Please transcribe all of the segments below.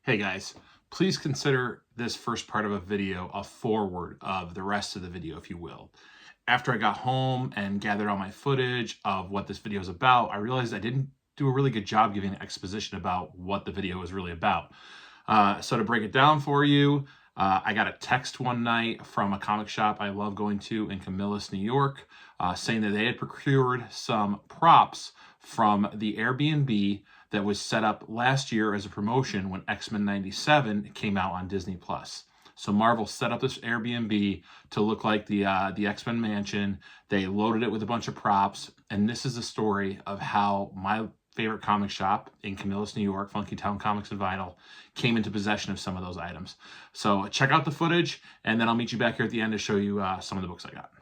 Hey guys, please consider this first part of a video a forward of the rest of the video, if you will. After I got home and gathered all my footage of what this video is about, I realized I didn't do a really good job giving an exposition about what the video was really about. So to break it down for you, I got a text one night from a comic shop I love going to in Camillus, New York, saying that they had procured some props from the Airbnb that was set up last year as a promotion when X-Men 97 came out on Disney+. So Marvel set up this Airbnb to look like the X-Men mansion. They loaded it with a bunch of props, and this is a story of how my favorite comic shop in Camillus, New York, Funky Town Comics and Vinyl, came into possession of some of those items. So check out the footage, and then I'll meet you back here at the end to show you some of the books I got.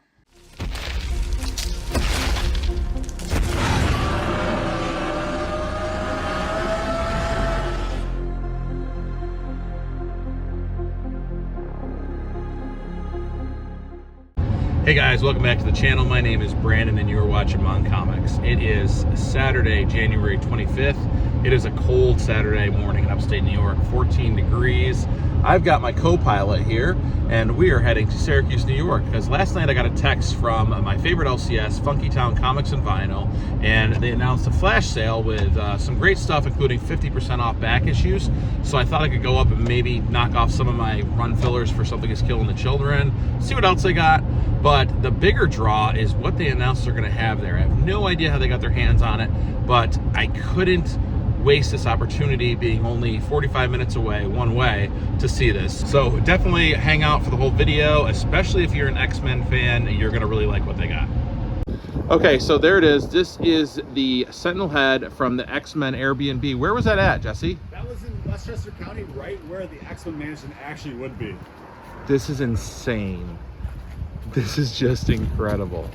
Hey guys, welcome back to the channel. My name is Brandon and you're watching M.O.N.Comics. It is Saturday, January 25th. It is a cold Saturday morning in upstate New York, 14 degrees. I've got my co-pilot here and we are heading to Syracuse, New York because last night I got a text from my favorite LCS, Funky Town Comics and Vinyl, and they announced a flash sale with some great stuff, including 50% off back issues. So I thought I could go up and maybe knock off some of my run fillers for Something Is Killing the Children, see what else they got. But the bigger draw is what they announced they're going to have there. I have no idea how they got their hands on it, but I couldn't waste this opportunity being only 45 minutes away one way to see this. So definitely hang out for the whole video, especially if you're an X-Men fan. You're going to really like what they got. Okay, so there it is. This is the Sentinel head from the X-Men Airbnb. Where was that at, Jesse? That was in Westchester County, right where the X-Men mansion actually would be. This is insane. This is just incredible.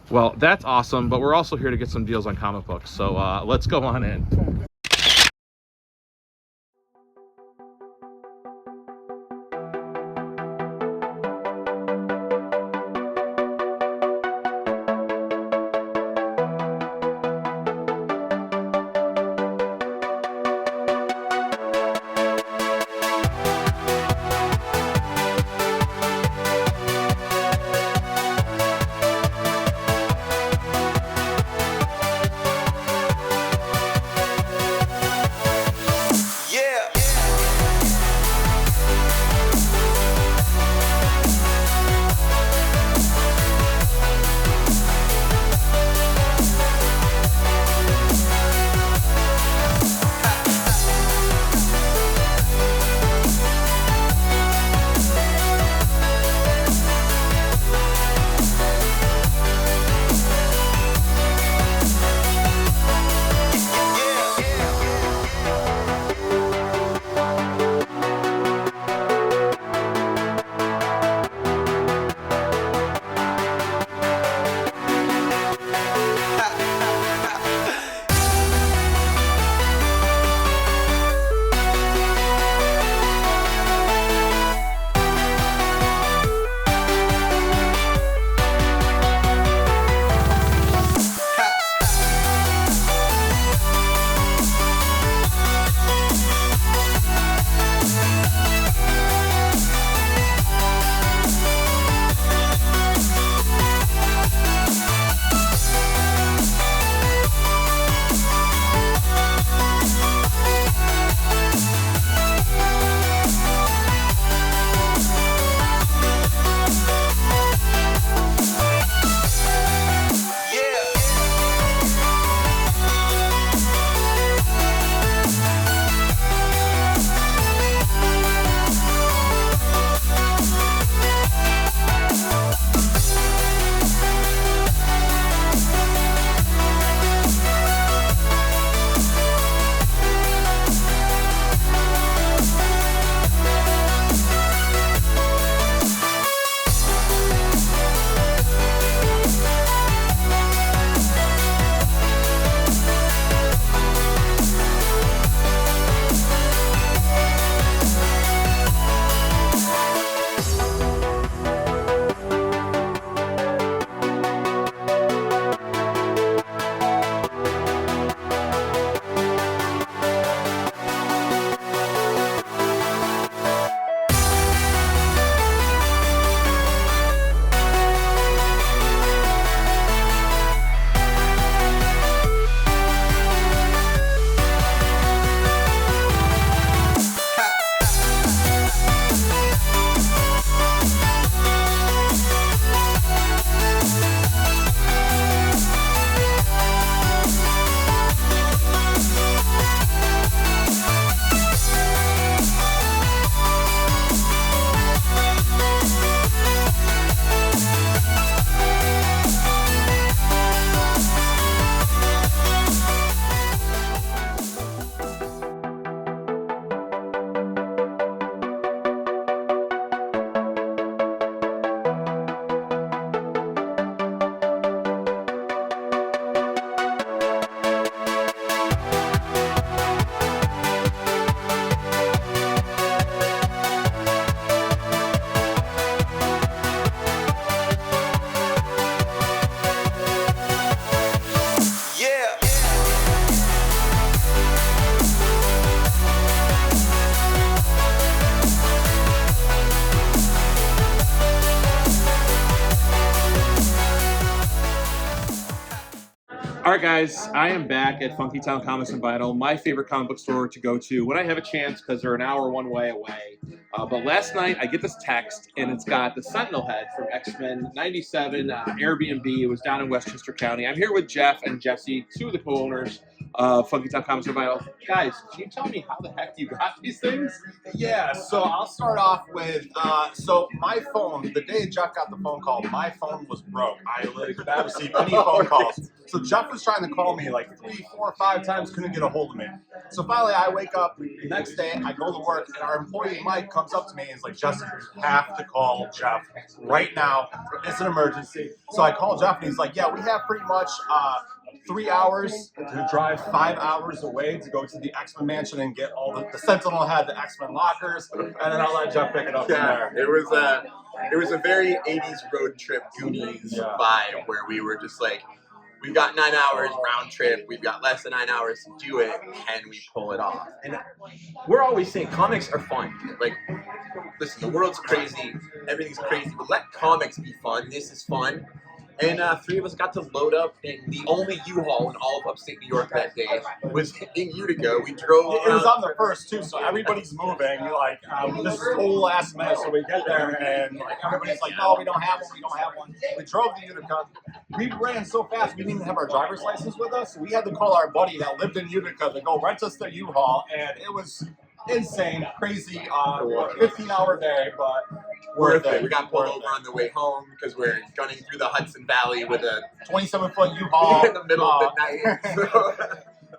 Well, that's awesome, but we're also here to get some deals on comic books, so let's go on in. All right, guys, I am back at Funky Town Comics and Vinyl, my favorite comic book store to go to when I have a chance because they're an hour one way away. But last night I get this text and it's got the Sentinel head from X-Men 97 Airbnb. It was down in Westchester County. I'm here with Jeff and Jesse, two of the co-owners of Funky Town Comics and Vinyl. Guys, can you tell me how the heck you got these things? Yeah, so I'll start off with, so my phone, the day Jeff got the phone call, my phone was broke. I literally could not receive any phone calls. So Jeff was trying to call me like 3, 4, 5 times, couldn't get a hold of me. So finally I wake up the next day, I go to work, and our employee Mike comes up to me and is like, Jesse, you have to call Jeff right now. It's an emergency. So I call Jeff and he's like, yeah, we have pretty much 3 hours to drive 5 hours away to go to the X-Men mansion and get all the Sentinel had the X-Men lockers, and then I'll let Jeff pick it up from there. It was a very 80s road trip Goonies vibe where we were just like, we've got 9 hours round trip, we've got less than 9 hours to do it, can we pull it off? And we're always saying comics are fun. Like, listen, the world's crazy, everything's crazy, but let comics be fun. This is fun. And 3 of us got to load up in the only U-Haul in all of upstate New York that day was in Utica. We drove. It was on the first too, so everybody's moving. You're like, this is total last minute, so we get there and like everybody's like, no, we don't have one. We drove to Utica. We ran so fast we didn't even have our driver's license with us. So we had to call our buddy that lived in Utica to go rent us the U-Haul, and it was insane, crazy, 15-hour day, but worth it. We got pulled over on the way home because we're gunning through the Hudson Valley with a 27-foot U-Haul in the middle of the night. So.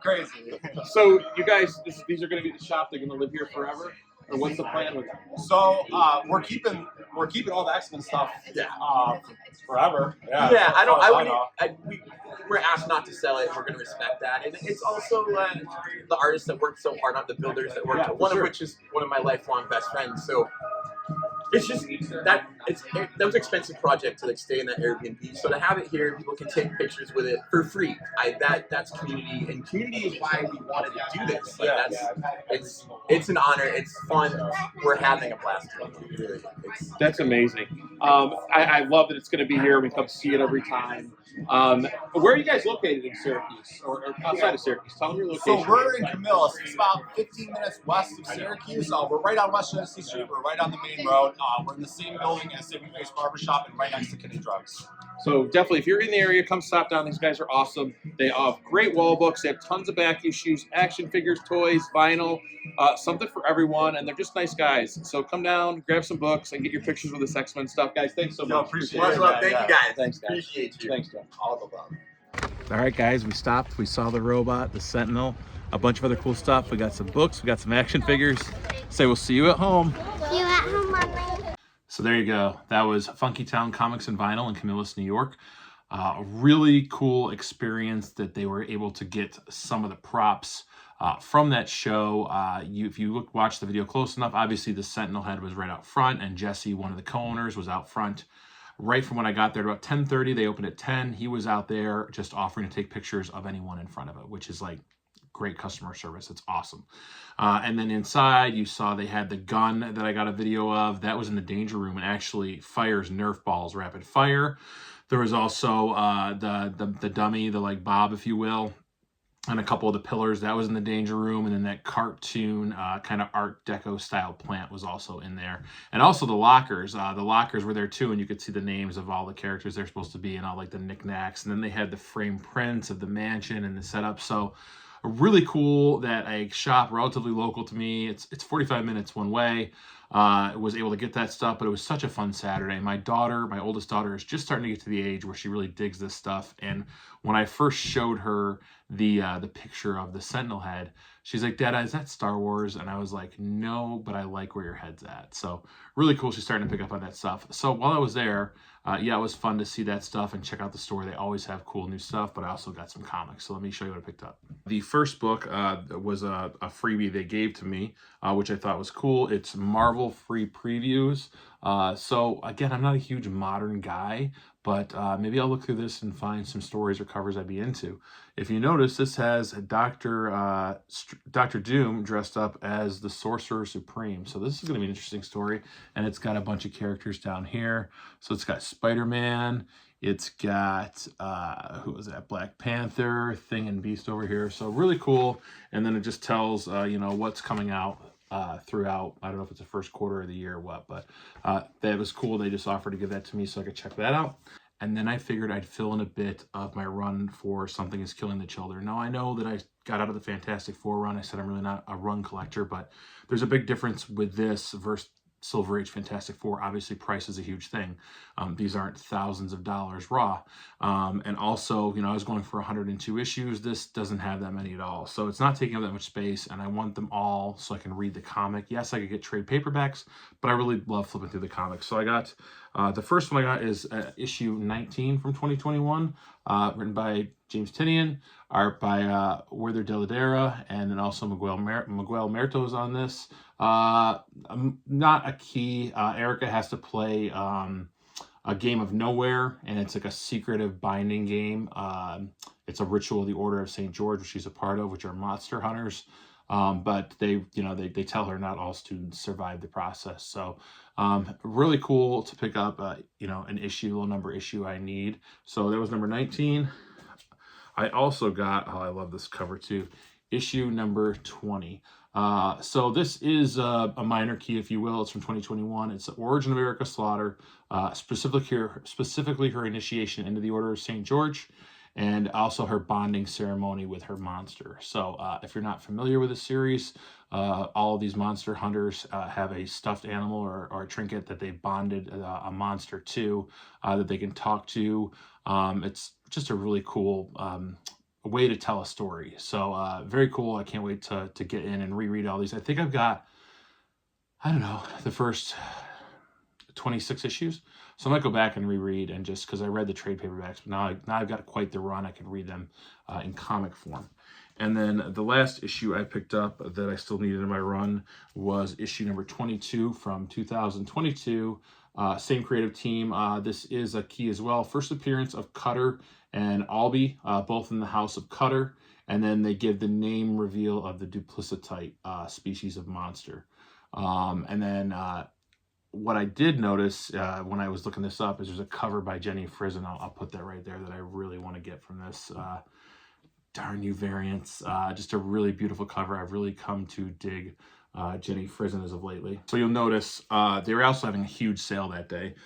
Crazy. So you guys, these are going to be the shop. They're going to live here forever, or what's the plan with them? So we're keeping all the X-Men stuff. Forever. We're asked not to sell it. We're going to respect that, and it's also the artists that worked so hard on the builders that worked. One of which is one of my lifelong best friends. So. It's just that that was an expensive project to like stay in that Airbnb. So to have it here, people can take pictures with it for free. That's community, and community is why we wanted to do this. Like it's an honor. It's fun. We're having a blast. That's amazing. I love that it's going to be here. We come see it every time. Where are you guys located in Syracuse or outside of Syracuse? Tell them your location. So we're in Camillus. It's about 15 minutes west of Syracuse. We're right on West Genesee Street. We're right on the main road. We're in the same building as Saving Face Barbershop and right next to Kinney Drugs. So definitely, if you're in the area, come stop down. These guys are awesome. They have great wall books. They have tons of back issues, action figures, toys, vinyl, something for everyone. And they're just nice guys. So come down, grab some books, and get your pictures with this X-Men stuff. Guys, thanks so much. Appreciate it. Thank you guys. Thanks, guys. Appreciate you. Thanks, Jeff. All the love. All right, guys, we stopped. We saw the robot, the Sentinel, a bunch of other cool stuff. We got some books. We got some action figures. Say we'll see you at home. See you at home, Mommy. So there you go. That was Funky Town Comics and Vinyl in Camillus, New York. A really cool experience that they were able to get some of the props from that show. If you watch the video close enough, obviously the Sentinel head was right out front, and Jesse, one of the co-owners, was out front. Right from when I got there, about 10:30, they opened at 10. He was out there just offering to take pictures of anyone in front of it, which is like great customer service. It's awesome. And then inside, you saw they had the gun that I got a video of. That was in the danger room and actually fires Nerf balls rapid fire. There was also the dummy, the like Bob, if you will, and a couple of the pillars. That was in the danger room. And then that cartoon kind of Art Deco style plant was also in there. And also the lockers. The lockers were there too, and you could see the names of all the characters they're supposed to be and all like the knickknacks. And then they had the frame prints of the mansion and the setup. So really cool that a shop relatively local to me, it's 45 minutes one way, was able to get that stuff. But it was such a fun Saturday. My oldest daughter, is just starting to get to the age where she really digs this stuff. And when I first showed her the picture of the Sentinel head, she's like, Dad, is that Star Wars? And I was like, no, but I like where your head's at. So really cool. She's starting to pick up on that stuff. So while I was there, it was fun to see that stuff and check out the store. They always have cool new stuff, but I also got some comics. So let me show you what I picked up. The first book was a freebie they gave to me, which I thought was cool. It's Marvel several free previews. So again, I'm not a huge modern guy, but maybe I'll look through this and find some stories or covers I'd be into. If you notice, this has Dr. Doom dressed up as the Sorcerer Supreme. So this is going to be an interesting story, and it's got a bunch of characters down here. So it's got Spider-Man, it's got, who was that, Black Panther, Thing and Beast over here. So really cool, and then it just tells, you know, what's coming out throughout. I don't know if it's the first quarter of the year or what, but that was cool. They just offered to give that to me so I could check that out. And then I figured I'd fill in a bit of my run for Something is Killing the Children. Now, I know that I got out of the Fantastic Four run. I said I'm really not a run collector, but there's a big difference with this versus Silver Age Fantastic Four. Obviously, price is a huge thing. These aren't thousands of dollars raw. And also, you know, I was going for 102 issues. This doesn't have that many at all. So it's not taking up that much space, and I want them all so I can read the comic. Yes, I could get trade paperbacks, but I really love flipping through the comics. So I got, the first one I got is issue 19 from 2021, written by James Tynion, art by Werther Dell'Edera, and then also Miguel Muerto's on this. Not a key. Erica has to play a game of Nowhere, and it's like a secretive binding game. It's a ritual of the Order of St. George, which she's a part of, which are monster hunters. But they tell her not all students survive the process. So really cool to pick up, you know, an issue, low number issue I need. So that was number 19. I also got, oh, I love this cover too, issue number 20. So this is a minor key, if you will. It's from 2021. It's the origin of Erica Slaughter, specifically her initiation into the Order of St. George, and also her bonding ceremony with her monster. So if you're not familiar with the series, all of these monster hunters have a stuffed animal or a trinket that they bonded a monster to, that they can talk to. It's just a really cool way to tell a story. So very cool. I can't wait to get in and reread all these. I think I've got, I don't know, the first 26 issues. So I might go back and reread, and just because I read the trade paperbacks, but now I've got quite the run. I can read them in comic form. And then the last issue I picked up that I still needed in my run was issue number 22 from 2022. Same creative team. This is a key as well. First appearance of Cutter and Albie, both in the House of Cutter. And then they give the name reveal of the Duplicitite species of monster. And then what I did notice when I was looking this up is there's a cover by Jenny Frison. I'll put that right there, that I really want to get from this. Darn new variants. Just a really beautiful cover. I've really come to dig Jenny Frison as of lately. So you'll notice they were also having a huge sale that day.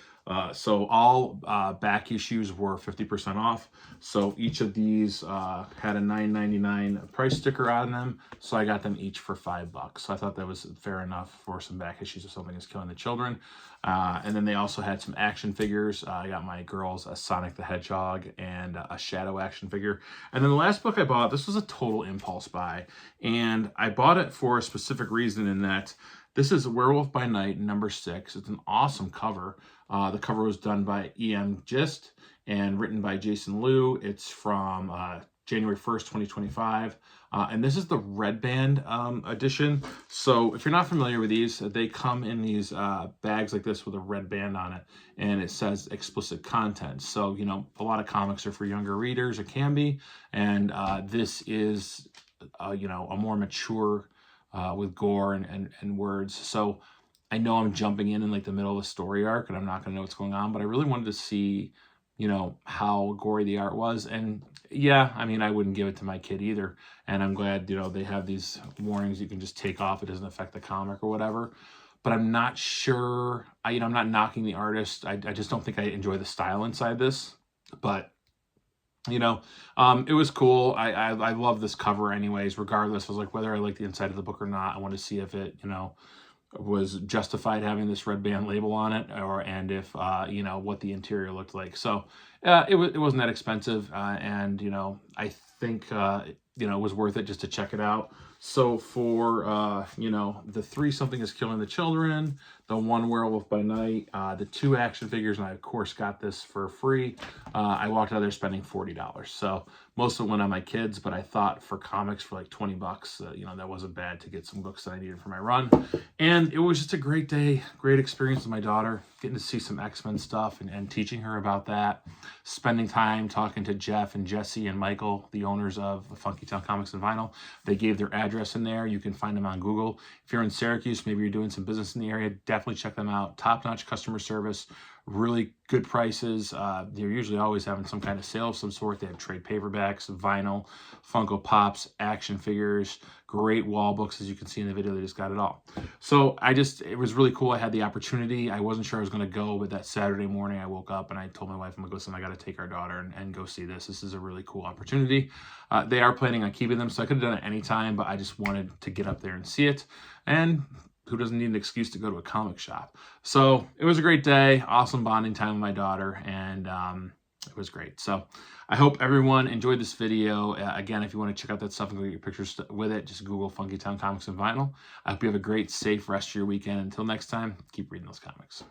So all back issues were 50% off. So each of these had a $9.99 price sticker on them. So I got them each for $5. So I thought that was fair enough for some back issues of Something is Killing the Children. And then they also had some action figures. I got my girls a Sonic the Hedgehog and a Shadow action figure. And then the last book I bought, this was a total impulse buy. And I bought it for a specific reason, in that this is Werewolf by Night, number 6. It's an awesome cover. The cover was done by E.M. Gist and written by Jason Liu. It's from January 1st, 2025. And this is the Red Band edition. So if you're not familiar with these, they come in these bags like this with a red band on it, and it says explicit content. So, you know, a lot of comics are for younger readers, it can be. And this is, you know, a more mature with gore and words. So I know I'm jumping in like the middle of the story arc, and I'm not going to know what's going on, but I really wanted to see, you know, how gory the art was. And yeah, I mean, I wouldn't give it to my kid either. And I'm glad, you know, they have these warnings you can just take off. It doesn't affect the comic or whatever. But I'm not sure, you know, I'm not knocking the artist. I just don't think I enjoy the style inside this. But, you know, it was cool. I love this cover anyways, regardless. I was like, whether I like the inside of the book or not, I want to see if it, you know, was justified having this red band label on it, and if you know, what the interior looked like. So it wasn't that expensive, and you know, I think you know, it was worth it just to check it out. So for you know, the 3 Something is Killing the Children, the 1 Werewolf by Night, the 2 action figures, and I of course got this for free. I walked out of there spending $40. So Most of it went on my kids, but I thought for comics for like 20 bucks, you know, that wasn't bad to get some books that I needed for my run. And it was just a great day, great experience with my daughter, getting to see some X-Men stuff and teaching her about that, spending time talking to Jeff and Jesse and Michael, the owners of Funky Town Comics and Vinyl. They gave their address in there. You can find them on Google. If you're in Syracuse, maybe you're doing some business in the area, definitely check them out. Top-notch customer service, really good prices. They're usually always having some kind of sale of some sort. They have trade paperbacks, vinyl, Funko Pops, action figures, great wall books. As you can see in the video, they just got it all. So it was really cool. I had the opportunity. I wasn't sure I was going to go, but that Saturday morning I woke up and I told my wife, I'm like, listen, I got to take our daughter and go see this. This is a really cool opportunity. They are planning on keeping them, so I could have done it any time, but I just wanted to get up there and see it. And who doesn't need an excuse to go to a comic shop? So it was a great day, awesome bonding time with my daughter, and it was great. So I hope everyone enjoyed this video. Again, if you want to check out that stuff and go get your pictures with it, just Google Funky Town Comics and Vinyl. I hope you have a great, safe rest of your weekend. Until next time, keep reading those comics.